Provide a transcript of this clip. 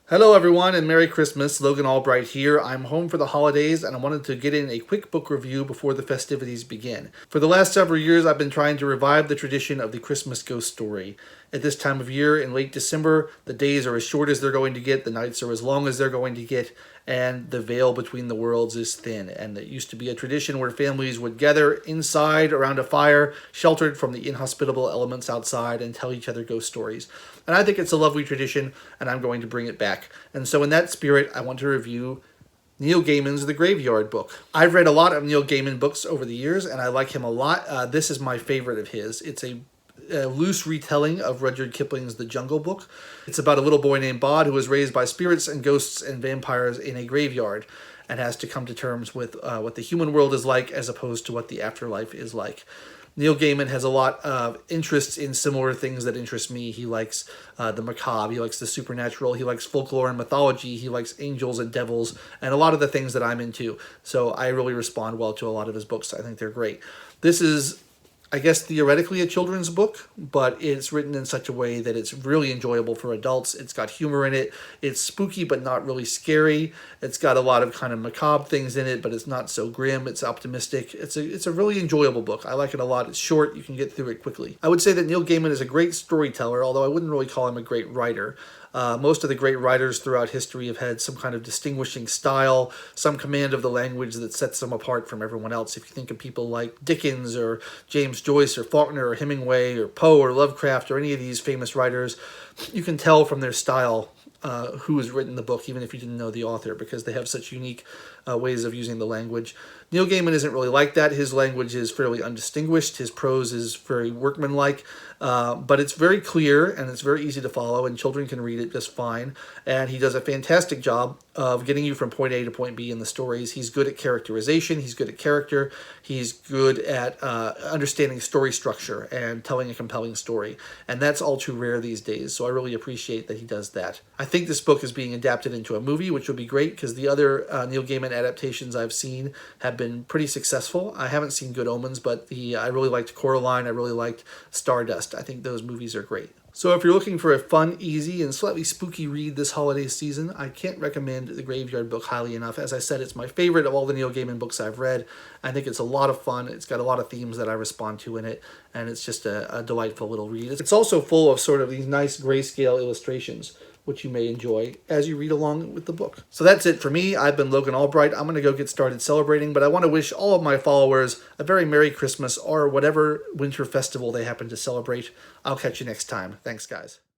Hello everyone and Merry Christmas. Logan ALbright here. I'm home for the holidays and I wanted to get in a quick book review before the festivities begin. For the last several years I've been trying to revive the tradition of the Christmas ghost story. At this time of year in late December, the days are as short as they're going to get, the nights are as long as they're going to get, and the veil between the worlds is thin. And it used to be a tradition where families would gather inside around a fire, sheltered from the inhospitable elements outside, and tell each other ghost stories. And I think it's a lovely tradition, and I'm going to bring it back. And so in that spirit, I want to review Neil Gaiman's The Graveyard Book. I've read a lot of Neil Gaiman books over the years, and I like him a lot. This is my favorite of his. It's a loose retelling of Rudyard Kipling's The Jungle Book. It's about a little boy named Bod who was raised by spirits and ghosts and vampires in a graveyard and has to come to terms with what the human world is like as opposed to what the afterlife is like. Neil Gaiman has a lot of interests in similar things that interest me. He likes the macabre, he likes the supernatural, he likes folklore and mythology, he likes angels and devils, and a lot of the things that I'm into. So I really respond well to a lot of his books. I think they're great. This is, I guess, theoretically a children's book, but it's written in such a way that it's really enjoyable for adults. It's got humor in it. It's spooky, but not really scary. It's got a lot of kind of macabre things in it, but it's not so grim. It's optimistic. It's a really enjoyable book. I like it a lot. It's short. You can get through it quickly. I would say that Neil Gaiman is a great storyteller, although I wouldn't really call him a great writer. Most of the great writers throughout history have had some kind of distinguishing style, some command of the language that sets them apart from everyone else. If you think of people like Dickens or James Joyce or Faulkner or Hemingway or Poe or Lovecraft or any of these famous writers, you can tell from their style who has written the book, even if you didn't know the author, because they have such unique ways of using the language. Neil Gaiman isn't really like that. His language is fairly undistinguished. His prose is very workmanlike, but it's very clear and it's very easy to follow, and children can read it just fine. And he does a fantastic job of getting you from point A to point B in the stories. He's good at characterization. He's good at character. He's good at understanding story structure and telling a compelling story. And that's all too rare these days, so I really appreciate that he does that. I think this book is being adapted into a movie, which would be great because the other Neil Gaiman adaptations I've seen have been pretty successful. I haven't seen Good Omens, but I really liked Coraline. I really liked Stardust. I think those movies are great. So if you're looking for a fun, easy, and slightly spooky read this holiday season, I can't recommend The Graveyard Book highly enough. As I said, it's my favorite of all the Neil Gaiman books I've read. I think it's a lot of fun. It's got a lot of themes that I respond to in it, and it's just a delightful little read. It's also full of sort of these nice grayscale illustrations, which you may enjoy as you read along with the book. So that's it for me. I've been Logan ALbright. I'm going to go get started celebrating, but I want to wish all of my followers a very Merry Christmas or whatever winter festival they happen to celebrate. I'll catch you next time. Thanks, guys.